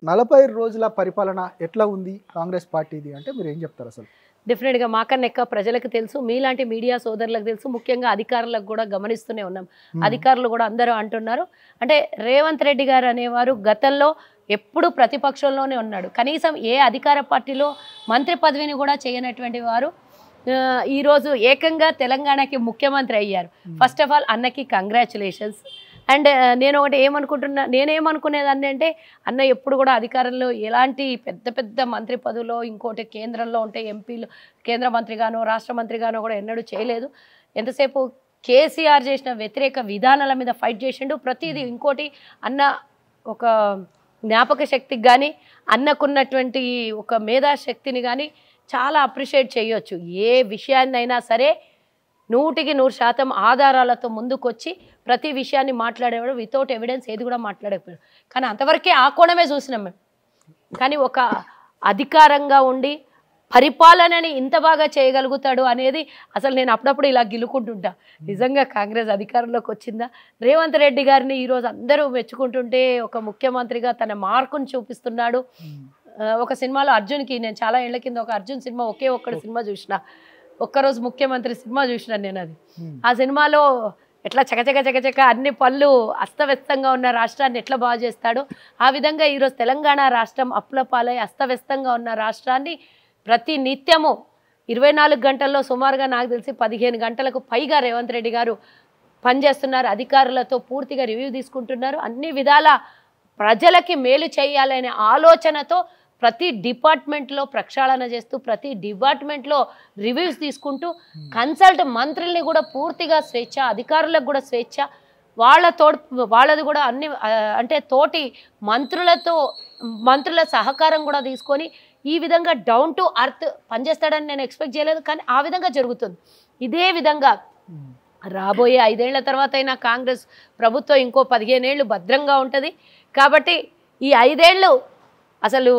40 రోజుల పరిపాలన ఎట్లా ఉంది కాంగ్రెస్ పార్టీది అంటే మీరు ఏం చెప్తారు అసలు? డెఫినెట్గా మాకన్నా ఎక్కువ ప్రజలకు తెలుసు, మీలాంటి మీడియా సోదరులకు తెలుసు, ముఖ్యంగా అధికారులకు కూడా గమనిస్తూనే ఉన్నాం. అధికారులు కూడా అందరూ అంటున్నారు. అంటే రేవంత్ రెడ్డి గారు అనేవారు గతంలో ఎప్పుడు ప్రతిపక్షంలోనే ఉన్నాడు. కనీసం ఏ అధికార పార్టీలో మంత్రి పదవిని కూడా చేయనటువంటి వారు ఈరోజు ఏకంగా తెలంగాణకి ముఖ్యమంత్రి అయ్యారు. ఫస్ట్ ఆఫ్ ఆల్ అన్నకి కంగ్రాచులేషన్స్. అండ్ నేనేమనుకునేదాన్ని అంటే అన్న ఎప్పుడు కూడా అధికారంలో ఎలాంటి పెద్ద పెద్ద మంత్రి పదవిలో ఇంకోటి కేంద్రంలో ఉంటే ఎంపీలు కేంద్ర మంత్రిగానో రాష్ట్ర మంత్రిగానో కూడా ఎన్నడూ చేయలేదు. ఎంతసేపు కేసీఆర్ చేసిన వ్యతిరేక విధానాల మీద ఫైట్ చేసిండు. ప్రతిదీ ఇంకోటి అన్న ఒక జ్ఞాపక శక్తికి కానీ అన్నకున్నటువంటి ఒక మేధాశక్తిని కానీ చాలా అప్రిషియేట్ చేయొచ్చు. ఏ విషయాన్నైనా సరే 100% ఆధారాలతో ముందుకొచ్చి ప్రతి విషయాన్ని మాట్లాడేవాడు. వితౌట్ ఎవిడెన్స్ ఏది కూడా మాట్లాడకపోయాడు. కానీ అంతవరకే ఆ కోణమే చూసినాం మేము. కానీ ఒక అధికారంగా ఉండి పరిపాలనని ఇంత బాగా చేయగలుగుతాడు అనేది అసలు నేను అప్పుడప్పుడు ఇలా గిలుకుంటుంటా. నిజంగా కాంగ్రెస్ అధికారంలోకి వచ్చిందా? రేవంత్ రెడ్డి గారిని ఈరోజు అందరూ మెచ్చుకుంటుంటే ఒక ముఖ్యమంత్రిగా తన మార్కును చూపిస్తున్నాడు. ఒక సినిమాలో అర్జున్కి నేను చాలా ఏళ్ల కింద ఒక అర్జున్ సినిమా ఒక్కడి సినిమా చూసిన, ఒక్కరోజు ముఖ్యమంత్రి సినిమా చూసినాను నేను. అది ఆ సినిమాలో ఎట్లా చకచక అన్ని పళ్ళు అస్తవ్యస్తంగా ఉన్న రాష్ట్రాన్ని ఎట్లా బాగు చేస్తాడో ఆ విధంగా ఈరోజు తెలంగాణ రాష్ట్రం అప్పులపాలై అస్తవ్యస్తంగా ఉన్న రాష్ట్రాన్ని ప్రతి నిత్యము 24 గంటల్లో సుమారుగా నాకు తెలిసి 15 గంటలకు పైగా రేవంత్ రెడ్డి గారు పనిచేస్తున్నారు. అధికారులతో పూర్తిగా రివ్యూ తీసుకుంటున్నారు. అన్ని విధాల ప్రజలకి మేలు చేయాలనే ఆలోచనతో ప్రతి డిపార్ట్మెంట్లో ప్రక్షాళన చేస్తూ ప్రతి డిపార్ట్మెంట్లో రివ్యూస్ తీసుకుంటూ కన్సల్ట్ మంత్రుల్ని కూడా పూర్తిగా స్వేచ్ఛ, అధికారులకు కూడా స్వేచ్ఛ, వాళ్ళది కూడా అన్ని అంటే తోటి మంత్రుల సహకారం కూడా తీసుకొని ఈ విధంగా డౌన్ టు అర్త్ పనిచేస్తాడని నేను ఎక్స్పెక్ట్ చేయలేదు. కానీ ఆ విధంగా జరుగుతుంది. ఇదే విధంగా రాబోయే 5 ఏళ్ల తర్వాత అయినా కాంగ్రెస్ ప్రభుత్వం ఇంకో 15 ఏళ్ళు భద్రంగా ఉంటుంది. కాబట్టి ఈ 5 ఏళ్ళు అసలు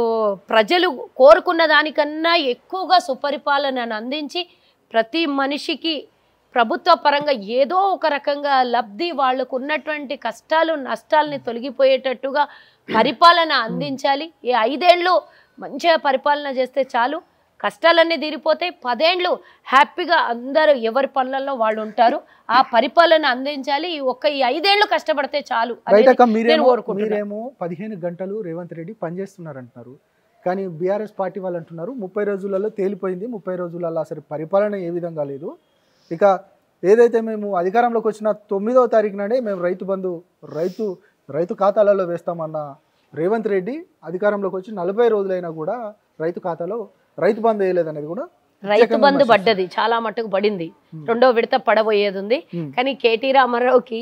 ప్రజలు కోరుకున్న దానికన్నా ఎక్కువగా సుపరిపాలనను అందించి ప్రతి మనిషికి ప్రభుత్వ పరంగా ఏదో ఒక రకంగా లబ్ధి, వాళ్ళకు ఉన్నటువంటి కష్టాలు నష్టాలని తొలగిపోయేటట్టుగా పరిపాలన అందించాలి. ఈ 5 ఏళ్ళు మంచిగా పరిపాలన చేస్తే చాలు, కష్టాలన్నీ తీరిపోతాయి. 10 ఏళ్ళు హ్యాపీగా అందరూ ఎవరి పనులలో వాళ్ళు ఉంటారు. ఆ పరిపాలన అందించాలి. ఈ 5 ఏళ్ళు కష్టపడితే చాలు. మీరేమో 15 గంటలు రేవంత్ రెడ్డి పనిచేస్తున్నారు అంటున్నారు. కానీ బీఆర్ఎస్ పార్టీ వాళ్ళు అంటున్నారు 30 రోజులలో తేలిపోయింది, 30 రోజులలో అసలు పరిపాలన ఏ విధంగా లేదు. ఇక ఏదైతే మేము అధికారంలోకి వచ్చిన 9వ తారీఖు నాడే మేము రైతు ఖాతాలలో వేస్తామన్న రేవంత్ రెడ్డి అధికారంలోకి వచ్చి 40 రోజులైనా కూడా రైతు ఖాతాలో రైతు బంధు వేయలేదు అనేది కూడా. రైతు బంధు పడ్డది, చాలా మట్టుకు పడింది. 2వ విడత పడబోయేది ఉంది. కానీ కేటీ రామారావుకి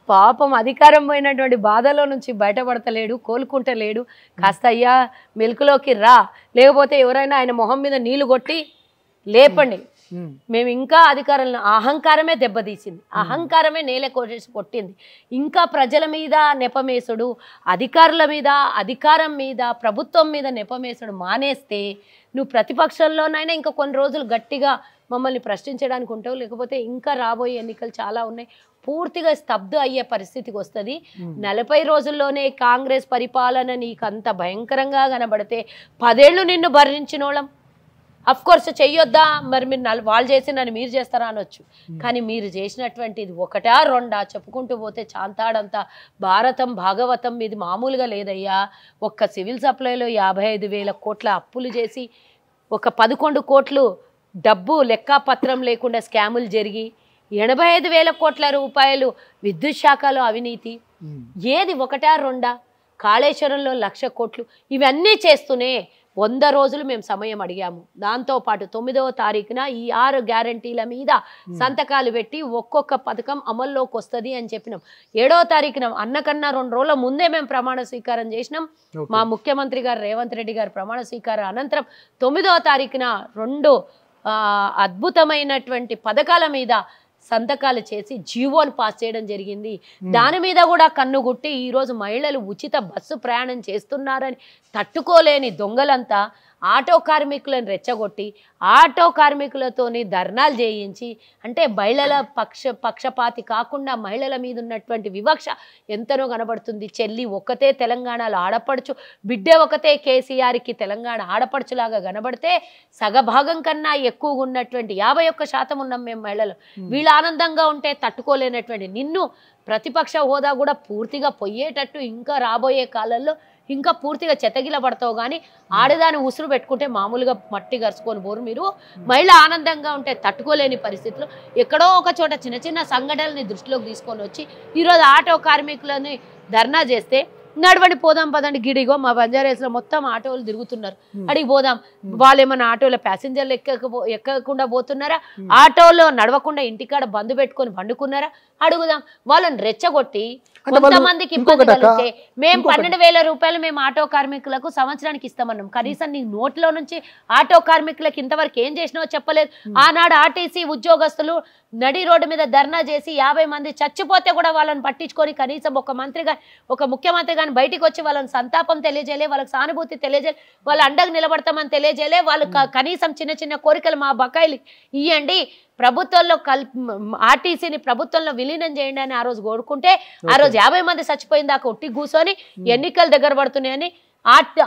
పాపం అధికారం పోయినటువంటి బాధలో నుంచి బయటపడతలేడు, కోలుకుంటలేడు. కాస్త అయ్యా మెలుకులోకి రా, లేకపోతే ఎవరైనా ఆయన మొహం మీద నీళ్లు కొట్టి లేపండి. మేము ఇంకా అధికారులను అహంకారమే దెబ్బతీసింది, అహంకారమే నేల కొట్టింది. ఇంకా ప్రజల మీద నెపమేసుడు, అధికారుల మీద, అధికారం మీద, ప్రభుత్వం మీద నెపమేసుడు మానేస్తే నువ్వు ప్రతిపక్షంలోనైనా ఇంకా కొన్ని రోజులు గట్టిగా మమ్మల్ని ప్రశ్నించడానికి ఉంటావు. లేకపోతే ఇంకా రాబోయే ఎన్నికలు చాలా ఉన్నాయి, పూర్తిగా స్తబ్దు అయ్యే పరిస్థితికి వస్తుంది. 40 రోజుల్లోనే కాంగ్రెస్ పరిపాలన నీకు అంత భయంకరంగా కనబడితే 10 ఏళ్ళు నిన్ను భరించినోళం అఫ్కోర్స్ చెయ్యొద్దా, మరి మీరు వాళ్ళు చేసినని మీరు చేస్తారా అనొచ్చు. కానీ మీరు చేసినటువంటిది 1, 2 చెప్పుకుంటూ పోతే చాంతాడంతా భారతం భాగవతం మీది మామూలుగా లేదయ్యా. ఒక్క సివిల్ సప్లైలో 55,000 కోట్ల అప్పులు చేసి, ఒక 11 కోట్లు డబ్బు లెక్కాపత్రం లేకుండా స్కాములు జరిగి, 85,000 కోట్ల రూపాయలు విద్యుత్ శాఖలో అవినీతి, ఏది 1, 2 కాళేశ్వరంలో 1,00,000 కోట్లు, ఇవన్నీ చేస్తూనే 100 రోజులు మేము సమయం అడిగాము. దాంతోపాటు 9వ తారీఖున ఈ 6 గ్యారంటీల మీద సంతకాలు పెట్టి ఒక్కొక్క పథకం అమల్లోకి వస్తుంది అని చెప్పినాం. 7వ తారీఖున అన్నకన్నా 2 రోజుల ముందే మేము ప్రమాణ స్వీకారం చేసినాం. మా ముఖ్యమంత్రి గారు రేవంత్ రెడ్డి గారు ప్రమాణ స్వీకారం అనంతరం 9వ తారీఖున 2 అద్భుతమైనటువంటి పథకాల మీద సంతకాలు చేసి జీవోను పాస్ చేయడం జరిగింది. దాని మీద కూడా కన్నుగుట్టి ఈరోజు మహిళలు ఉచిత బస్సు ప్రయాణం చేస్తున్నారని తట్టుకోలేని దొంగలంతా ఆటో కార్మికులను రెచ్చగొట్టి ఆటో కార్మికులతోని ధర్నాలు చేయించి, అంటే మహిళల పక్షపాతి కాకుండా మహిళల మీద ఉన్నటువంటి వివక్ష ఎంతనో కనబడుతుంది. చెల్లి ఒక్కతే తెలంగాణలో ఆడపడుచు, బిడ్డ ఒకతే కేసీఆర్కి తెలంగాణ ఆడపడుచులాగా కనబడితే సగభాగం కన్నా ఎక్కువగా ఉన్నటువంటి 51% ఉన్నాం మేము మహిళలు. వీళ్ళు ఆనందంగా ఉంటే తట్టుకోలేనటువంటి నిన్ను ప్రతిపక్ష హోదా కూడా పూర్తిగా పోయేటట్టు ఇంకా రాబోయే కాలంలో ఇంకా పూర్తిగా చెతగిల పడతావు. కానీ ఆడదాని ఉసురు పెట్టుకుంటే మామూలుగా మట్టి గరుచుకొని పోరు. మీరు మహిళ ఆనందంగా ఉంటే తట్టుకోలేని పరిస్థితుల్లో ఎక్కడో ఒక చోట చిన్న చిన్న సంఘటనల్ని దృష్టిలోకి తీసుకొని వచ్చి ఈరోజు ఆటో కార్మికులని ధర్నా చేస్తే నడవండి పోదాం పదండి, గిడిగో మా బంజారాస్లో మొత్తం ఆటోలు తిరుగుతున్నారు, అడిగి పోదాం. వాళ్ళు ఏమన్నా ఆటోలో ప్యాసింజర్లు ఎక్కకుండా పోతున్నారా? ఆటోలో నడవకుండా ఇంటికాడ బంద్ పెట్టుకొని వండుకున్నారా? అడుగుదాం. వాళ్ళని రెచ్చగొట్టి కొంతమందికి ఇబ్బంది కలిగితే మేము 12,000 రూపాయలు మేము ఆటో కార్మికులకు సంవత్సరానికి ఇస్తామన్నాం. కనీసం నీ నోట్లో నుంచి ఆటో కార్మికులకు ఇంతవరకు ఏం చేసినావో చెప్పలేదు. ఆనాడు ఆర్టీసీ ఉద్యోగస్తులు నడి రోడ్డు మీద ధర్నా చేసి 50 మంది చచ్చిపోతే కూడా వాళ్ళని పట్టించుకొని కనీసం ఒక మంత్రి కానీ ఒక ముఖ్యమంత్రి కానీ బయటికి వచ్చి వాళ్ళని సంతాపం తెలియజేయలే, వాళ్ళకి సానుభూతి తెలియజేయలే, వాళ్ళ అండగా నిలబడతామని తెలియజేయలే. వాళ్ళు కనీసం చిన్న చిన్న కోరికలు మా బకాయిలు ఇవ్వండి, ప్రభుత్వంలో ఆర్టీసీని ప్రభుత్వంలో విలీనం చేయండి అని ఆ రోజు కోరుకుంటే ఆ రోజు 50 మంది చచ్చిపోయిన దాకా ఒట్టి కూర్చొని ఎన్నికలు దగ్గర పడుతున్నాయని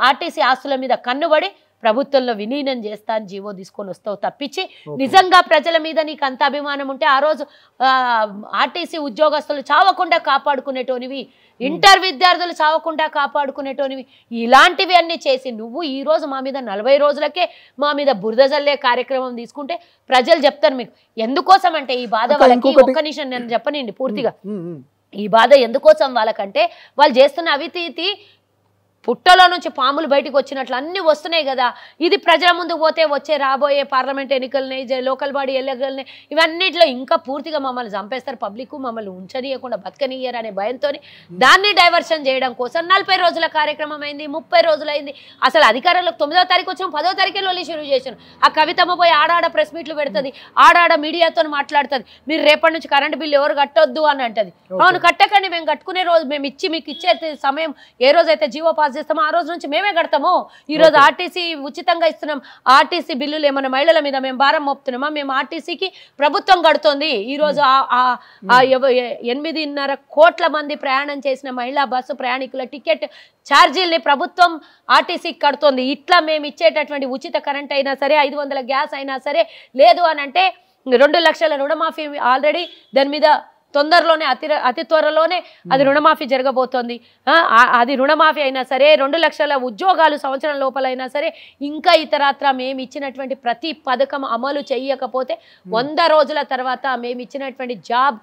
ఆర్టీసీ ఆస్తుల మీద కన్నుబడి ప్రభుత్వంలో విలీనం చేస్తా అని జీవో తీసుకొని వస్తావు తప్పించి నిజంగా ప్రజల మీద నీకు అంత అభిమానం ఉంటే ఆ రోజు ఆర్టీసీ ఉద్యోగస్తులు చావకుండా కాపాడుకునేటోనివి, ఇంటర్ విద్యార్థులు చావకుండా కాపాడుకునేటోనివి. ఇలాంటివి అన్ని చేసి నువ్వు ఈ రోజు మా మీద 40 రోజులకే మా మీద బురద జల్లే కార్యక్రమం తీసుకుంటే ప్రజలు చెప్తారు మీకు ఎందుకోసం అంటే ఈ బాధ వాళ్ళకి. ఒక్క నిమిషం నేను చెప్పనండి పూర్తిగా. ఈ బాధ ఎందుకోసం వాళ్ళకంటే వాళ్ళు చేస్తున్న అవినీతి పుట్టలో నుంచి పాములు బయటకు వచ్చినట్లు అన్నీ వస్తున్నాయి కదా. ఇది ప్రజల ముందు పోతే వచ్చే రాబోయే పార్లమెంట్ ఎన్నికలని, లోకల్ బాడీ ఎన్నికలని, ఇవన్నిటిలో ఇంకా పూర్తిగా మమ్మల్ని చంపేస్తారు, పబ్లిక్ మమ్మల్ని ఉంచనీయకుండా బతకనీయరు అనే భయంతో దాన్ని డైవర్షన్ చేయడం కోసం 40 రోజుల కార్యక్రమం అయింది, 30 రోజులు అయింది. అసలు అధికారంలోకి 9వ తారీఖు వచ్చినాం, 10వ తారీఖే లోలి షురూ చేశాను. ఆ కవితమ్మ పోయి ఆడాడ ప్రెస్ మీట్లు పెడుతుంది, ఆడాడ మీడియాతో మాట్లాడుతుంది. మీరు రేపటి నుంచి కరెంటు బిల్లు ఎవరు కట్టొద్దు అని అంటది. అవును కట్టకండి, మేము కట్టుకునే రోజు మేము ఇచ్చి మీకు ఇచ్చే సమయం ఏ రోజైతే జీవో పాస్ చేస్తామో ఆ రోజు నుంచి మేమే కడతాము. ఈ రోజు ఆర్టీసీ ఉచితంగా ఇస్తున్నాం, ఆర్టీసీ బిల్లులు ఏమైనా మహిళల మీద మేము భారం మోపుతున్నామా? మేము ఆర్టీసీకి ప్రభుత్వం కడుతోంది. ఈ రోజు 8.5 కోట్ల మంది ప్రయాణం చేసిన మహిళా బస్సు ప్రయాణికుల టికెట్ ఛార్జీల్ని ప్రభుత్వం ఆర్టీసీకి కడుతోంది. ఇట్లా మేము ఇచ్చేటటువంటి ఉచిత కరెంట్ అయినా సరే, 500 గ్యాస్ అయినా సరే, లేదు అని అంటే 2 లక్షల రుణమాఫీ ఆల్రెడీ దాని మీద తొందరలోనే అతి త్వరలోనే అది రుణమాఫీ జరగబోతోంది. అది రుణమాఫీ అయినా సరే, 2 లక్షల ఉద్యోగాలు సంవత్సరం లోపలైనా సరే, ఇంకా ఇతరత్రా మేము ఇచ్చినటువంటి ప్రతి పథకం అమలు చేయకపోతే 100 రోజుల తర్వాత మేము ఇచ్చినటువంటి జాబ్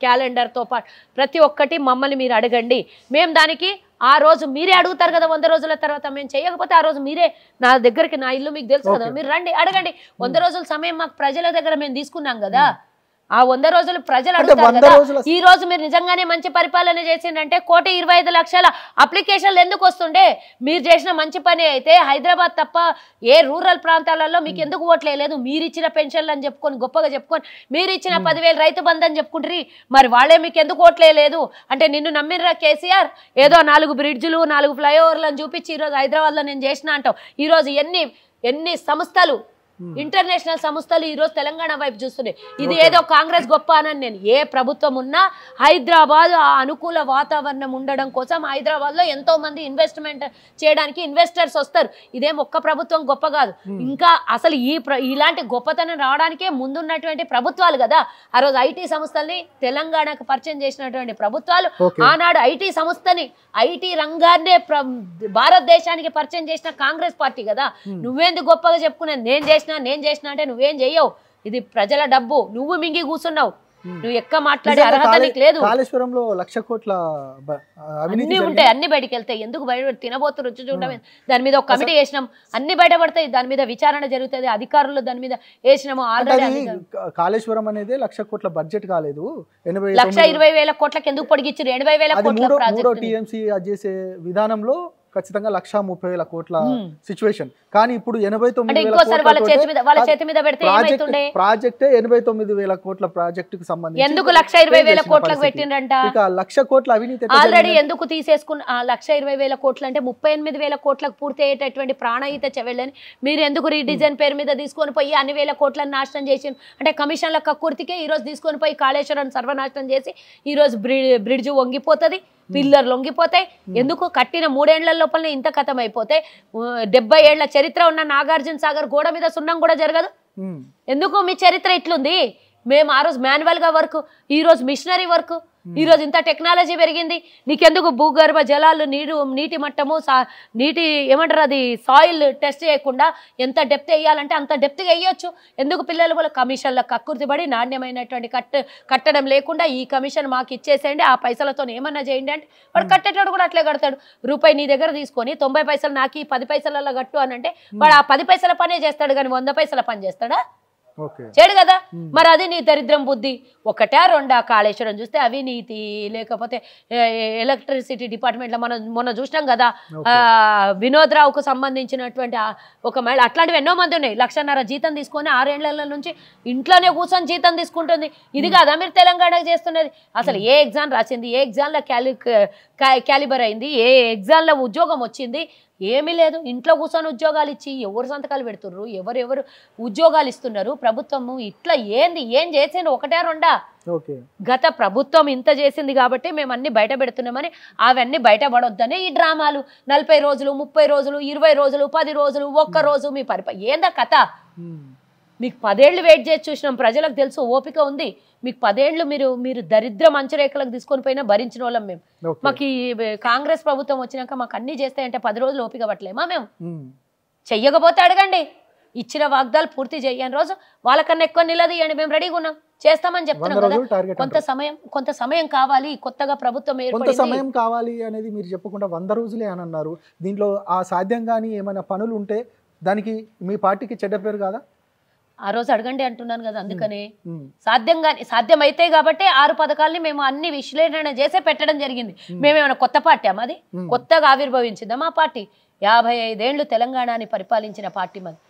క్యాలెండర్తో పాటు ప్రతి ఒక్కటి మమ్మల్ని మీరు అడగండి. మేము దానికి ఆ రోజు మీరే అడుగుతారు కదా 100 రోజుల తర్వాత. మేము చేయకపోతే ఆ రోజు మీరే నా దగ్గరికి, నా ఇల్లు మీకు తెలుసు కదా, మీరు రండి అడగండి. 100 రోజుల సమయం మాకు ప్రజల దగ్గర మేము తీసుకున్నాం కదా. ఆ 100 రోజులు ప్రజలు అడుగుతారు కదా. ఈ రోజు మీరు నిజంగానే మంచి పరిపాలన చేసిందంటే 1,25,00,000 అప్లికేషన్లు ఎందుకు వస్తుండే? మీరు చేసిన మంచి పని అయితే హైదరాబాద్ తప్ప ఏ రూరల్ ప్రాంతాలలో మీకు ఎందుకు ఓట్లేదు? మీరు ఇచ్చిన పెన్షన్లు అని చెప్పుకొని గొప్పగా చెప్పుకొని, మీరు ఇచ్చిన 10,000 రైతు బంధు అని చెప్పుకుంటారు, మరి వాళ్ళే మీకు ఎందుకు ఓట్లేదు? అంటే నిన్ను నమ్మినరా కేసీఆర్? ఏదో 4 బ్రిడ్జ్లు 4 ఫ్లైఓవర్లను చూపించి ఈరోజు హైదరాబాద్లో నేను చేసిన అంటావు. ఈరోజు ఎన్ని సంస్థలు, ఇంటర్నేషనల్ సంస్థలు ఈ రోజు తెలంగాణ వైపు చూస్తున్నాయి. ఇది ఏదో కాంగ్రెస్ గొప్ప అని నేను, ఏ ప్రభుత్వం ఉన్నా హైదరాబాద్ ఆ అనుకూల వాతావరణం ఉండడం కోసం హైదరాబాద్ లో ఎంతో మంది ఇన్వెస్ట్మెంట్ చేయడానికి ఇన్వెస్టర్స్ వస్తారు. ఇదేం ఒక్క ప్రభుత్వం గొప్ప కాదు. ఇంకా అసలు ఇలాంటి గొప్పతనం రావడానికే ముందున్నటువంటి ప్రభుత్వాలు కదా. ఆ రోజు ఐటీ సంస్థల్ని తెలంగాణకు పరిచయం చేసినటువంటి ప్రభుత్వాలు, ఆనాడు ఐటీ సంస్థని, ఐటీ రంగాన్నే భారతదేశానికి పరిచయం చేసిన కాంగ్రెస్ పార్టీ కదా. నువ్వేందుకు గొప్పగా చెప్పుకునేది? నేను చేసిన అంటే నువ్వేం చెయ్యవు. ఇది ప్రజల డబ్బు, నువ్వు మింగి కూర్చున్నావు. నువ్వు ఎక్క మాట్లాడే అర్హత నీకు లేదు. కాళేశ్వరంలో 1,00,000 కోట్ల అన్ని ఉంటాయి, అన్ని బయటకు వెళ్తాయి. ఎందుకు బయట తినబోతు రుచి చూడమే. దాని మీద ఒక కమిటీ వేసినాం, అన్ని బయటపడతాయి. దాని మీద విచారణ జరుగుతుంది, అధికారులు దాని మీద వేసినాము. ఆల్రెడీ కాళేశ్వరం అనేది 1,00,000 కోట్ల బడ్జెట్ కాలేదు, 1,20,000 కోట్లకి ఎందుకు పొడిగించారు? 80,000 కోట్ల టీఎంసీ చేసే విధానంలో ఖచ్చితంగా 1,30,000 కోట్ల సిచ్యువేషన్. కానీ ఇప్పుడు 89,000 చేతి మీద పెడితే ఏమైతుండే? ప్రాజెక్టే 89,000 కోట్ల ప్రాజెక్టుకు సంబంధించి ఎందుకు 1,20,000 కోట్లకు పెట్టిండ్రంట? ఇక 1,00,000 కోట్ల అవినీతి ఆల్రెడీ ఎందుకు తీసేసుకున్న 1,20,000 కోట్లు అంటే 38,000 కోట్లకు పూర్తి అయ్యేటటువంటి ప్రాణహిత చెవెళ్ళని మీరు ఎందుకు రీడిజైన్ పేరు మీద తీసుకొని పోయి అన్ని వేల కోట్లను నాశనం చేసి అంటే కమిషన్ల కక్కుర్తికే ఈ రోజు తీసుకొని పోయి కాళేశ్వరం సర్వనాశనం చేసి ఈ రోజు బ్రిడ్జ్ వంగిపోతుంది, పిల్లర్లు లొంగిపోతాయి. ఎందుకు కట్టిన 3 ఏళ్ల లోపలనే ఇంత కథం అయిపోతే 70 ఏళ్ల చరిత్ర ఉన్న నాగార్జున సాగర్ గోడ మీద సున్నం కూడా జరగదు. ఎందుకు మీ చరిత్ర ఇట్లుంది? మేము ఆ రోజు మాన్యువల్ గా వర్క్, ఈ రోజు మిషనరీ వర్క్, ఈ రోజు ఇంత టెక్నాలజీ పెరిగింది. నీకెందుకు భూగర్భ జలాలు నీటి మట్టము నీటి ఏమంటారు అది సాయిల్ టెస్ట్ చేయకుండా ఎంత డెప్త్ వేయాలంటే అంత డెప్త్గా వేయొచ్చు. ఎందుకు పిల్లలు కూడా కమిషన్లకు కక్కుర్తిపడి నాణ్యమైనటువంటి కట్టడం లేకుండా ఈ కమిషన్ మాకు ఇచ్చేసేయండి, ఆ పైసలతో ఏమన్నా చేయండి అంటే వాడు కట్టేటోడు కూడా అట్లే కడతాడు. రూపాయి నీ దగ్గర తీసుకొని 90 పైసలు నాకు ఈ 10 పైసలలో కట్టు అని అంటే వాడు ఆ 10 పైసల పనే చేస్తాడు కానీ 100 పైసల పని చేస్తాడా? చెడు కదా. మరి అది నీ దరిద్రం బుద్ధి. ఒకటా రెండా కాళేశ్వరం చూస్తే అవినీతి, లేకపోతే ఎలక్ట్రిసిటీ డిపార్ట్మెంట్లో మొన్న చూసినాం కదా వినోద్ రావుకు సంబంధించినటువంటి ఒక మహిళ, అట్లాంటివి ఎన్నో మంది ఉన్నాయి. 1,50,000 జీతం తీసుకొని 6 ఏళ్ల నుంచి ఇంట్లోనే కూర్చొని జీతం తీసుకుంటుంది. ఇది కాదా మీరు తెలంగాణకు చేస్తున్నది? అసలు ఏ ఎగ్జామ్ రాసింది, ఏ ఎగ్జామ్లో క్యాలిబర్ అయింది, ఏ ఎగ్జామ్లో ఉద్యోగం వచ్చింది? ఏమీ లేదు. ఇంట్లో కూర్చొని ఉద్యోగాలు ఇచ్చి ఎవరు సంతకాలు పెడుతుర్రు, ఎవరెవరు ఉద్యోగాలు ఇస్తున్నారు? ప్రభుత్వము ఇట్లా ఏం చేసిండు? ఒకటా రెండా? గత ప్రభుత్వం ఇంత చేసింది కాబట్టి మేము అన్ని బయట పెడుతున్నామని అవన్నీ బయటపడొద్దని ఈ డ్రామాలు 40 రోజులు, 30 రోజులు, 20 రోజులు, 10 రోజులు, ఒక్క రోజు మీ ఏందా కథ? మీకు 10 ఏళ్ళు వెయిట్ చేసి చూసినాం, ప్రజలకు తెలుసు, ఓపిక ఉంది. మీకు 10 ఏళ్ళు మీరు దరిద్ర మంచురేఖలకు తీసుకొని పోయినా భరించిన వాళ్ళం మేము. మాకు ఈ కాంగ్రెస్ ప్రభుత్వం వచ్చినాక మాకు అన్ని చేస్తాయంటే 10 రోజులు ఓపిక పట్టలేమా మేము? చెయ్యకపోతే అడగండి. ఇచ్చిన వాగ్దాలు పూర్తి చేయని రోజు వాళ్ళకన్నా ఎక్కువ నిలదీయండి, మేము రెడీగా ఉన్నాం, చేస్తామని చెప్తున్నాం కదా. కొంత సమయం కావాలి, కొత్తగా ప్రభుత్వం కొంత సమయం కావాలి అనేది మీరు చెప్పకుండా 100 రోజులే అని అన్నారు. దీంట్లో ఆ సాధ్యం కానీ ఏమైనా పనులు ఉంటే దానికి మీ పార్టీకి చెడ్డ పేరు కాదా? ఆ రోజు అడగండి అంటున్నాను కదా. అందుకనే సాధ్యమైతే కాబట్టి 6 పథకాలని మేము అన్ని విశ్లేషణ చేసే పెట్టడం జరిగింది. మేమేమైనా కొత్త పార్టీ అది కొత్తగా ఆవిర్భవించిందా? మా పార్టీ 55 ఏళ్లు తెలంగాణని పరిపాలించిన పార్టీ మాది.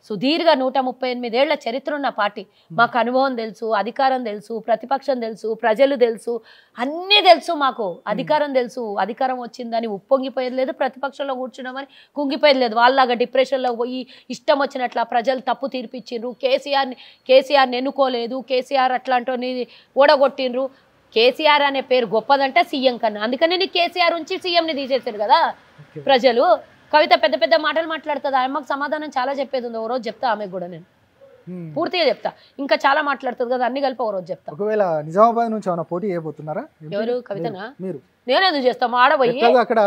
సుదీర్ఘ 138 ఏళ్ల చరిత్ర ఉన్న పార్టీ. మాకు అనుభవం తెలుసు, అధికారం తెలుసు, ప్రతిపక్షం తెలుసు, ప్రజలు తెలుసు, అన్నీ తెలుసు. మాకు అధికారం తెలుసు. అధికారం వచ్చిందని ఉప్పొంగిపోయేది లేదు, ప్రతిపక్షంలో కూర్చున్నామని కుంగిపోయేది లేదు. వాళ్ళలాగా డిప్రెషన్లో పోయి ఇష్టం వచ్చినట్ల ప్రజలు తప్పు తీర్పిచ్చిండ్రు. కేసీఆర్ని ఎన్నుకోలేదు, కేసీఆర్ అట్లాంటి ఓడగొట్టిండ్రు. కేసీఆర్ అనే పేరు గొప్పదంటే సీఎం కన్నా, అందుకని నీకు కేసీఆర్ ఉంచి సీఎంని తీసేసారు కదా ప్రజలు. కవిత పెద్ద పెద్ద మాటలు మాట్లాడుతుంది, ఆమెకు సమాధానం చాలా చెప్పేది ఉంది. ఓ రోజు చెప్తా ఆమెకు కూడా, నేను పూర్తిగా చెప్తా. ఇంకా చాలా మాట్లాడుతుంది కదా, అన్ని కలిపి ఓ రోజు చెప్తా. ఒకవేళ నిజామాబాద్ నుంచి ఏమైనా పోటీ చేయబోతున్నారా? ఎవరు? కవితనా? మీరు? నేనేందుకు చేస్తాం? ఆడబోయి అక్కడ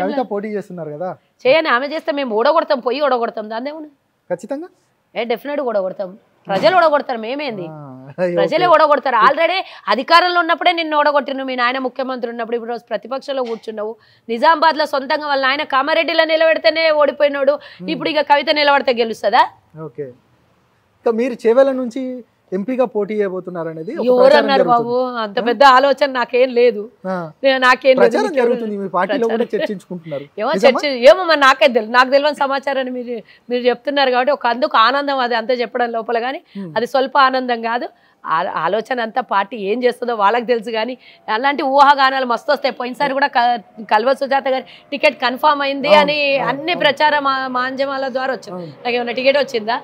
కవిత పోటీ చేస్తున్నారు కదా, చేయని. ఆమె చేస్తే మేము ఓడగొడతాం, పోయి ఓడగొడతాం. దాన్ని ఏమన్నా ఖచ్చితంగా డెఫినెట్ ఓడగొడతాం. ప్రజలు ఓడగొడతారు, మేమేంది? ప్రజలే ఓడగొడతారు. ఆల్రెడీ అధికారంలో ఉన్నప్పుడే నిన్ను ఓడగొట్టిను. మీ నాయన ముఖ్యమంత్రి ఉన్నప్పుడు, ఇప్పుడు రోజు ప్రతిపక్షంలో కూర్చున్నావు. నిజామాబాద్ లో సొంతంగా వాళ్ళ నాయన కామారెడ్డిలో నిలబెడితేనే ఓడిపోయినాడు. ఇప్పుడు ఇక కవిత నిలబడితే గెలుస్తుందా? ఓకే, మీరు చేవెళ్ళ నుంచి ఎంపీగా పోటీ చేయబోతున్నారు అనేది ఎవరన్నారు బాబు? అంత పెద్ద ఆలోచన నాకేం లేదు. నాకేం ఏమో మరి నాకే తెలియదు. నాకు తెలియని సమాచారాన్ని మీరు చెప్తున్నారు కాబట్టి ఒక అందుకు ఆనందం అది అంతా చెప్పడం లోపల. కానీ అది స్వల్ప ఆనందం కాదు. ఆలోచన అంతా పార్టీ ఏం చేస్తుందో వాళ్ళకి తెలుసు. కానీ అలాంటి ఊహాగానాలు మస్తు వస్తాయి. పోయినసారి కూడా కల్వ సుజాత గారి టికెట్ కన్ఫామ్ అయింది అని అన్ని ప్రచార మాధ్యమాల ద్వారా వచ్చింది. నాకు ఏమైనా టికెట్ వచ్చిందా?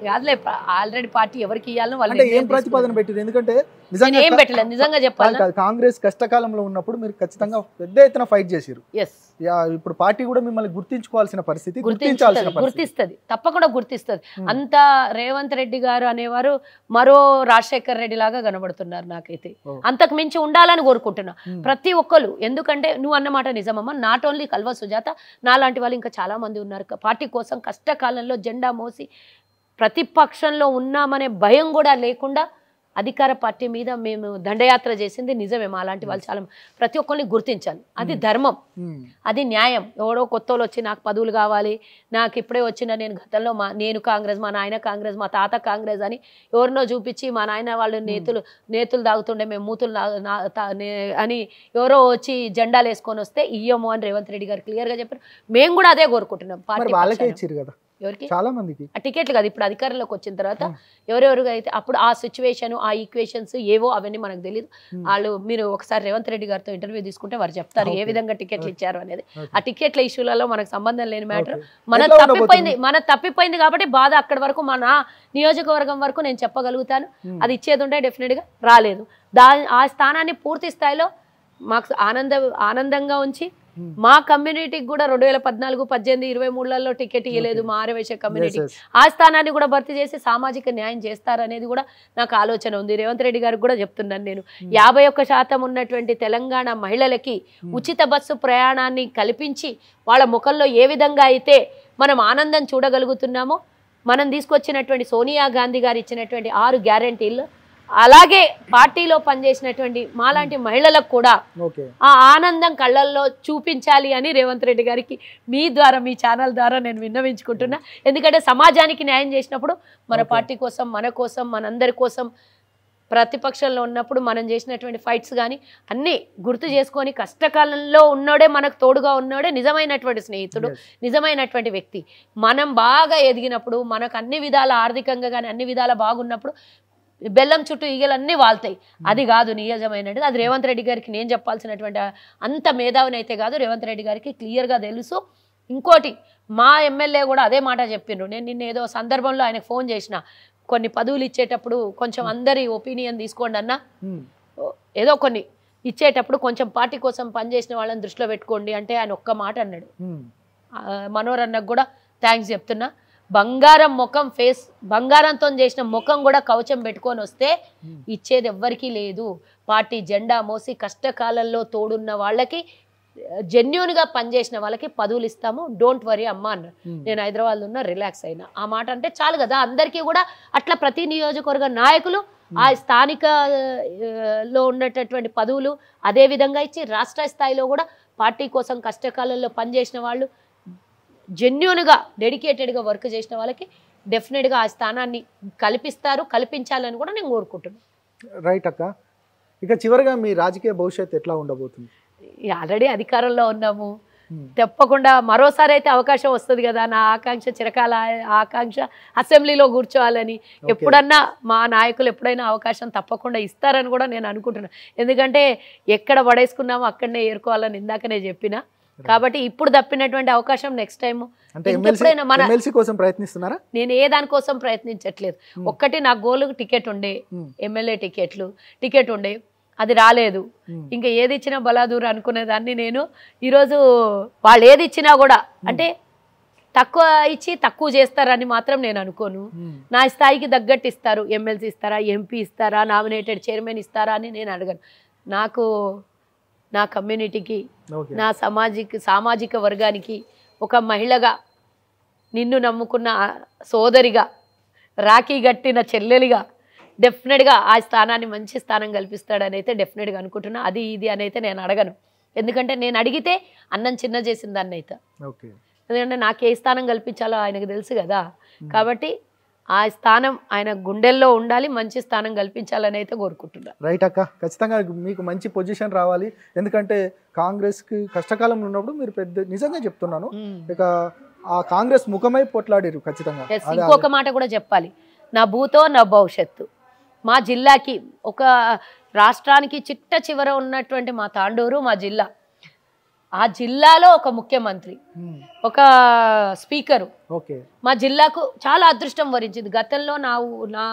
కాదులే, ఆల్రెడీ పార్టీ ఎవరికి ఇవ్వాలని వాళ్ళు ఏం ప్రతిపాదన పెట్టారు? ఎందుకంటే ఏం పెట్టలేదు నిజంగా చెప్పాలి. కాంగ్రెస్ కష్టకాలంలో ఉన్నప్పుడు మీరు ఖచ్చితంగా పెద్ద ఎత్తున ఫైట్ చేశారు. ఇప్పుడు పార్టీ కూడా మిమ్మల్ని గుర్తించుకోవాల్సిన పరిస్థితి, గుర్తిస్తుంది, తప్పకుండా గుర్తిస్తుంది. అంత రేవంత్ రెడ్డి గారు అనేవారు మరో రాజశేఖర్ రెడ్డి లాగా కనబడుతున్నారు నాకైతే. అంతకు మించి ఉండాలని కోరుకుంటున్నా ప్రతి ఒక్కరు. ఎందుకంటే నువ్వు అన్నమాట నిజమమ్మా. నాట్ ఓన్లీ కల్వ సుజాత, నాలాంటి వాళ్ళు ఇంకా చాలా మంది ఉన్నారు పార్టీ కోసం కష్టకాలంలో జెండా మోసి ప్రతిపక్షంలో ఉన్నామనే భయం కూడా లేకుండా అధికార పార్టీ మీద మేము దండయాత్ర చేసింది నిజమే. అలాంటి వాళ్ళు చాలా ప్రతి ఒక్కరిని గుర్తించాలి. అది ధర్మం, అది న్యాయం. ఎవడో కొత్తోళ్ళు వచ్చి నాకు పదవులు కావాలి, నాకు ఇప్పుడే వచ్చిన నేను గతంలో నేను కాంగ్రెస్, మా నాయన కాంగ్రెస్, మా తాత కాంగ్రెస్ అని ఎవరినో చూపించి మా నాయన వాళ్ళు నేతులు తాగుతుండే మేము మూతులు అని ఎవరో వచ్చి జెండాలు వేసుకొని వస్తే ఇయ్యము అని రేవంత్ రెడ్డి గారు క్లియర్గా చెప్పారు. మేము కూడా అదే కోరుకుంటున్నాం. పార్టీ ఎవరికి చాలా మందికి ఆ టికెట్లు కాదు, ఇప్పుడు అధికారంలోకి వచ్చిన తర్వాత ఎవరెవరు అయితే అప్పుడు ఆ సిచ్యువేషన్ ఆ ఈక్వేషన్స్ ఏవో అవన్నీ మనకు తెలియదు. వాళ్ళు మీరు ఒకసారి రేవంత్ రెడ్డి గారితో ఇంటర్వ్యూ తీసుకుంటే వారు చెప్తారు ఏ విధంగా టికెట్లు ఇచ్చారు అనేది. ఆ టికెట్ల ఇష్యూలలో మనకు సంబంధం లేని మ్యాటర్. మన తప్పిపోయింది కాబట్టి బాధ అక్కడి వరకు మన నియోజకవర్గం వరకు నేను చెప్పగలుగుతాను. అది ఇచ్చేది ఉంటే డెఫినెట్ గా రాలేదు. ఆ స్థానాన్ని పూర్తి స్థాయిలో మాకు ఆనందంగా ఉంచి మా కమ్యూనిటీకి కూడా 2014, 18, 23లలో టికెట్ ఇవ్వలేదు మా ఆర్యవైశ్య కమ్యూనిటీ. ఆ స్థానాన్ని కూడా భర్తీ చేసి సామాజిక న్యాయం చేస్తారనేది కూడా నాకు ఆలోచన ఉంది. రేవంత్ రెడ్డి గారికి కూడా చెప్తున్నాను నేను. 51% ఉన్నటువంటి తెలంగాణ మహిళలకి ఉచిత బస్సు ప్రయాణాన్ని కల్పించి వాళ్ళ ముఖంలో ఏ విధంగా అయితే మనం ఆనందం చూడగలుగుతున్నామో, మనం తీసుకొచ్చినటువంటి సోనియా గాంధీ గారు ఇచ్చినటువంటి 6 గ్యారంటీలు అలాగే పార్టీలో పనిచేసినటువంటి మాలాంటి మహిళలకు కూడా ఆ ఆనందం కళ్ళల్లో చూపించాలి అని రేవంత్ రెడ్డి గారికి మీ ద్వారా, మీ ఛానల్ ద్వారా నేను విన్నవించుకుంటున్నా. ఎందుకంటే సమాజానికి న్యాయం చేసినప్పుడు మన పార్టీ కోసం, మన కోసం, మనందరి కోసం ప్రతిపక్షంలో ఉన్నప్పుడు మనం చేసినటువంటి ఫైట్స్ కానీ అన్నీ గుర్తు చేసుకొని కష్టకాలంలో ఉన్నోడే మనకు తోడుగా ఉన్నోడే నిజమైనటువంటి స్నేహితుడు, నిజమైనటువంటి వ్యక్తి. మనం బాగా ఎదిగినప్పుడు, మనకు అన్ని విధాల ఆర్థికంగా కానీ అన్ని విధాల బాగున్నప్పుడు బెల్లం చుట్టూ ఈగలన్నీ వాళ్తాయి. అది కాదు నిజమైనది. అది రేవంత్ రెడ్డి గారికి నేను చెప్పాల్సినటువంటి అంత మేధావిని అయితే కాదు, రేవంత్ రెడ్డి గారికి క్లియర్గా తెలుసు. ఇంకోటి మా ఎమ్మెల్యే కూడా అదే మాట చెప్పిండ్రు. నేను నిన్న ఏదో సందర్భంలో ఆయనకు ఫోన్ చేసిన, కొన్ని పదవులు ఇచ్చేటప్పుడు కొంచెం అందరి ఒపీనియన్ తీసుకోండి అన్న, ఏదో కొన్ని ఇచ్చేటప్పుడు కొంచెం పార్టీ కోసం పనిచేసిన వాళ్ళని దృష్టిలో పెట్టుకోండి అంటే ఆయన ఒక్క మాట అన్నాడు. మనోహర్ అన్నకు కూడా థ్యాంక్స్ చెప్తున్నా. బంగారం ముఖం ఫేస్, బంగారంతో చేసిన ముఖం కూడా కవచం పెట్టుకొని వస్తే ఇచ్చేది ఎవ్వరికీ లేదు. పార్టీ జెండా మోసి కష్టకాలంలో తోడున్న వాళ్ళకి, జెన్యూన్గా పనిచేసిన వాళ్ళకి పదవులు ఇస్తాము, డోంట్ వరీ అమ్మా అన్నారు. నేను హైదరాబాద్లో ఉన్న రిలాక్స్ అయినా. ఆ మాట అంటే చాలు కదా అందరికీ కూడా. అట్లా ప్రతి నియోజకవర్గ నాయకులు ఆ స్థానికలో ఉన్నటువంటి పదవులు అదే విధంగా ఇచ్చి రాష్ట్ర స్థాయిలో కూడా పార్టీ కోసం కష్టకాలంలో పనిచేసిన వాళ్ళు, జెన్యూన్గా డెడికేటెడ్గా వర్క్ చేసిన వాళ్ళకి డెఫినెట్గా ఆ స్థానాన్ని కల్పించాలని కూడా నేను కోరుకుంటున్నాను. రైట్ అక్క. ఇక చివరిగా మీ రాజకీయ భవిష్యత్తు ఎట్లా ఉండబోతుంది? ఆల్రెడీ అధికారంలో ఉన్నాము, తప్పకుండా మరోసారి అయితే అవకాశం వస్తుంది కదా. నా ఆకాంక్ష, చిరకాల ఆకాంక్ష అసెంబ్లీలో కూర్చోవాలని. ఎప్పుడన్నా మా నాయకులు ఎప్పుడైనా అవకాశం తప్పకుండా ఇస్తారని కూడా నేను అనుకుంటున్నాను. ఎందుకంటే ఎక్కడ పడేసుకున్నామో అక్కడనే ఏరుకోవాలని ఇందాకనే చెప్పిన. కాబట్టి ఇప్పుడు తప్పినటువంటి అవకాశం నెక్స్ట్ టైం ఎప్పుడైనా మన కోసం ప్రయత్నిస్తున్నారా? నేను ఏ దానికోసం ప్రయత్నించట్లేదు. ఒక్కటి నా గోల్ టికెట్ ఉండే, ఎమ్మెల్యే టికెట్ ఉండే, అది రాలేదు. ఇంకా ఏది ఇచ్చినా బలాదూర్ అనుకునేదాన్ని నేను. ఈరోజు వాళ్ళు ఏది ఇచ్చినా కూడా అంటే తక్కువ ఇచ్చి తక్కువ చేస్తారని మాత్రం నేను అనుకోను. నా స్థాయికి తగ్గట్టు ఇస్తారు. ఎమ్మెల్సీ ఇస్తారా, ఎంపీ ఇస్తారా, నామినేటెడ్ చైర్మన్ ఇస్తారా అని నేను అడగను. నాకు నా కమ్యూనిటీకి, నా సామాజిక వర్గానికి ఒక మహిళగా, నిన్ను నమ్ముకున్న సోదరిగా, రాఖీ గట్టిన చెల్లెలిగా డెఫినెట్గా ఆ స్థానాన్ని మంచి స్థానం కల్పిస్తాడని అయితే డెఫినెట్గా అనుకుంటున్నా. అది ఇది అని అయితే నేను అడగను. ఎందుకంటే నేను అడిగితే అన్నం చిన్న చేసిన దాన్ని అయితే. ఎందుకంటే నాకు ఏ స్థానం కల్పించాలో ఆయనకు తెలుసు కదా. కాబట్టి ఆ స్థానం ఆయన గుండెల్లో ఉండాలి, మంచి స్థానం కల్పించాలని అయితే కోరుకుంటున్నా. రైట్ అక్క, ఖచ్చితంగా మీకు మంచి పొజిషన్ రావాలి. ఎందుకంటే కాంగ్రెస్కి కష్టకాలంలో ఉన్నప్పుడు మీరు పెద్ద, నిజంగా చెప్తున్నాను, ఇక ఆ కాంగ్రెస్ ముఖమై పొట్లాడారు ఖచ్చితంగా. ఇంకొక మాట కూడా చెప్పాలి, నా భూతో నా భవిష్యత్తు. మా జిల్లాకి, ఒక రాష్ట్రానికి చిట్ట చివర ఉన్నటువంటి మా తాండూరు, మా జిల్లా, ఆ జిల్లాలో ఒక ముఖ్యమంత్రి, ఒక స్పీకరు మా జిల్లాకు చాలా అదృష్టం వరించింది. గతంలో నా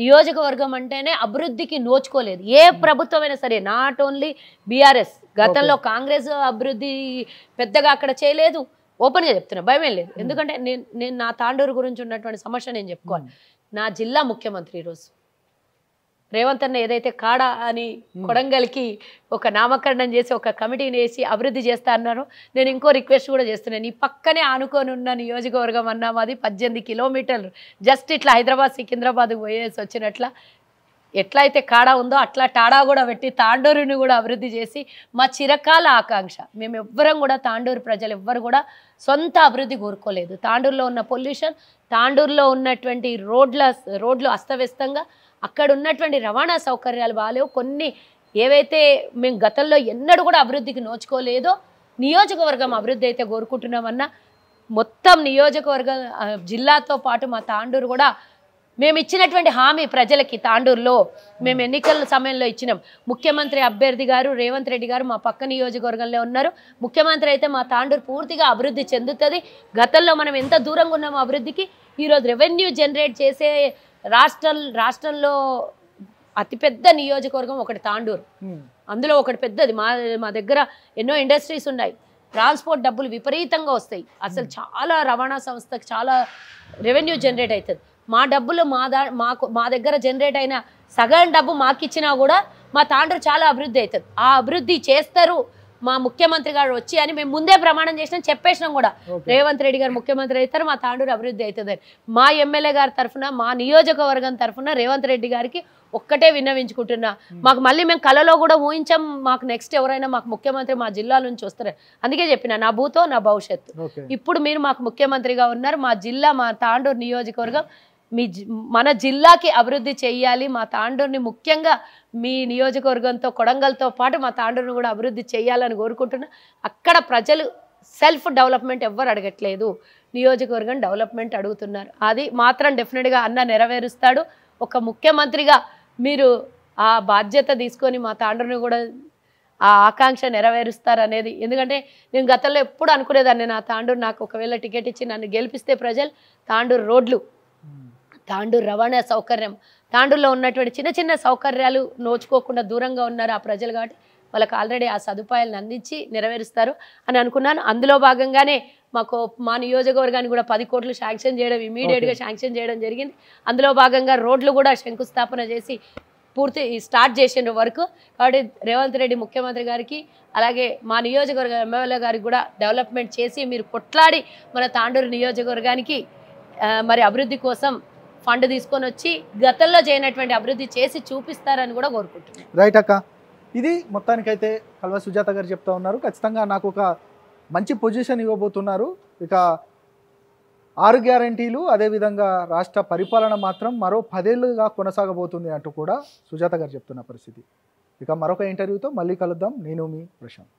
నియోజకవర్గం అంటేనే అభివృద్ధికి నోచుకోలేదు ఏ ప్రభుత్వమైనా సరే, నాట్ ఓన్లీ బీఆర్ఎస్. గతంలో కాంగ్రెస్ అభివృద్ధి పెద్దగా అక్కడ చేయలేదు. ఓపెన్గా చెప్తున్నా, భయమే లేదు. ఎందుకంటే నేను నా తాండూరు గురించి ఉన్నటువంటి సమస్య నేను చెప్పుకోవాలి. నా జిల్లా ముఖ్యమంత్రి ఈరోజు రేవంత్ అన్న ఏదైతే కాడ అని కొడంగల్కి ఒక నామకరణం చేసి ఒక కమిటీని వేసి అభివృద్ధి చేస్తా అన్నారో, నేను ఇంకో రిక్వెస్ట్ కూడా చేస్తున్నాను. ఈ పక్కనే ఆనుకొని ఉన్న నియోజకవర్గం అన్నా మాది 18 కిలోమీటర్లు, జస్ట్ ఇట్లా హైదరాబాద్ సికింద్రాబాద్కి పోయేసి వచ్చినట్ల ఎట్లయితే కాడా ఉందో అట్లా టాడా కూడా పెట్టి తాండూరుని కూడా అభివృద్ధి చేసి మా చిరకాల ఆకాంక్ష. మేము ఎవ్వరం కూడా తాండూరు ప్రజలు ఎవ్వరు కూడా సొంత అభివృద్ధి కోరుకోలేదు. తాండూరులో ఉన్న పొల్యూషన్, తాండూరులో ఉన్నటువంటి రోడ్లు అస్తవ్యస్తంగా, అక్కడ ఉన్నటువంటి రవాణా సౌకర్యాలు బాగాలేవు. కొన్ని ఏవైతే మేము గతంలో ఎన్నడూ కూడా అభివృద్ధికి నోచుకోలేదో నియోజకవర్గం అభివృద్ధి అయితే కోరుకుంటున్నామన్నా, మొత్తం నియోజకవర్గం జిల్లాతో పాటు మా తాండూరు కూడా మేము ఇచ్చినటువంటి హామీ ప్రజలకి తాండూరులో మేము ఎన్నికల సమయంలో ఇచ్చినాం. ముఖ్యమంత్రి అభ్యర్థి గారు రేవంత్ రెడ్డి గారు మా పక్క నియోజకవర్గంలో ఉన్నారు. ముఖ్యమంత్రి అయితే మా తాండూరు పూర్తిగా అభివృద్ధి చెందుతుంది. గతంలో మనం ఎంత దూరంగా ఉన్నామో అభివృద్ధికి, ఈరోజు రెవెన్యూ జనరేట్ చేసే రాష్ట్రంలో అతిపెద్ద నియోజకవర్గం ఒకటి తాండూరు. అందులో ఒకటి పెద్దది. మా దగ్గర ఎన్నో ఇండస్ట్రీస్ ఉన్నాయి. ట్రాన్స్పోర్ట్ డబ్బులు విపరీతంగా వస్తాయి. అసలు చాలా రవాణా సంస్థకు చాలా రెవెన్యూ జనరేట్ అవుతుంది. మా డబ్బులు మా దగ్గర జనరేట్ అయిన సగం డబ్బు మాకు ఇచ్చినా కూడా మా తాండూరు చాలా అభివృద్ధి అవుతుంది. ఆ అభివృద్ధి చేస్తారు మా ముఖ్యమంత్రి గారు వచ్చి అని మేము ముందే ప్రమాణం చేసినాం, చెప్పేసినాం కూడా. రేవంత్ రెడ్డి గారు ముఖ్యమంత్రి అవుతారు, మా తాండూరు అభివృద్ధి అవుతుంది అని. మా ఎమ్మెల్యే గారి తరఫున, మా నియోజకవర్గం తరఫున రేవంత్ రెడ్డి గారికి ఒక్కటే విన్నవించుకుంటున్నా, మాకు మళ్ళీ మేము కళలో కూడా ఊహించాం మాకు నెక్స్ట్ ఎవరైనా మాకు ముఖ్యమంత్రి మా జిల్లా నుంచి వస్తారు. అందుకే చెప్పిన నా భూతో నా భవిష్యత్తు. ఇప్పుడు మీరు మాకు ముఖ్యమంత్రిగా ఉన్నారు. మా జిల్లా, మా తాండూరు నియోజకవర్గం మన జిల్లాకి అభివృద్ధి చేయాలి. మా తాండూరుని ముఖ్యంగా మీ నియోజకవర్గంతో కొడంగల్తో పాటు మా తాండూరుని కూడా అభివృద్ధి చేయాలని కోరుకుంటున్నా. అక్కడ ప్రజలు సెల్ఫ్ డెవలప్మెంట్ ఎవ్వరు అడగట్లేదు, నియోజకవర్గం డెవలప్మెంట్ అడుగుతున్నారు. అది మాత్రం డెఫినెట్గా అన్న నెరవేరుస్తాడు. ఒక ముఖ్యమంత్రిగా మీరు ఆ బాధ్యత తీసుకొని మా తాండూరుని కూడా ఆ ఆకాంక్ష నెరవేరుస్తారనేది. ఎందుకంటే నేను గతంలో ఎప్పుడు అనుకునేదాన్ని, నా తాండూరు నాకు ఒకవేళ టికెట్ ఇచ్చి నన్ను గెలిపిస్తే ప్రజలు తాండూరు రోడ్లు, తాండూరు రవాణా సౌకర్యం, తాండూరులో ఉన్నటువంటి చిన్న చిన్న సౌకర్యాలు నోచుకోకుండా దూరంగా ఉన్నారు ఆ ప్రజలు. కాబట్టి వాళ్ళకి ఆల్రెడీ ఆ సదుపాయాలను అందించి నెరవేరుస్తారు అని అనుకున్నాను. అందులో భాగంగానే మా నియోజకవర్గానికి కూడా 10 కోట్లు శాంక్షన్ చేయడం, ఇమీడియట్గా శాంక్షన్ చేయడం జరిగింది. అందులో భాగంగా రోడ్లు కూడా శంకుస్థాపన చేసి పూర్తి స్టార్ట్ చేసిన వరకు. కాబట్టి రేవంత్ రెడ్డి ముఖ్యమంత్రి గారికి, అలాగే మా నియోజకవర్గ ఎమ్మెల్యే గారికి కూడా డెవలప్మెంట్ చేసి మీరు కొట్లాడి మన తాండూరు నియోజకవర్గానికి మరి అభివృద్ధి కోసం ఫండ్ తీసుకొని వచ్చి గతంలో చేయనటువంటి అభివృద్ధి చేసి చూపిస్తారని కూడా కోరుకుంటున్నాను. రైట్ అక్క, ఇది మొత్తానికైతే కల్వ సుజాత గారు చెప్తా ఉన్నారు. ఖచ్చితంగా నాకు ఒక మంచి పొజిషన్ ఇవ్వబోతున్నారు. ఇక 6 గ్యారంటీలు, అదేవిధంగా రాష్ట్ర పరిపాలన మాత్రం మరో 10 ఏళ్ళుగా కొనసాగబోతుంది అంటూ కూడా సుజాత గారు చెప్తున్న పరిస్థితి. ఇక మరొక ఇంటర్వ్యూతో మళ్ళీ కలుద్దాం. నేను మీ ప్రశాంత్.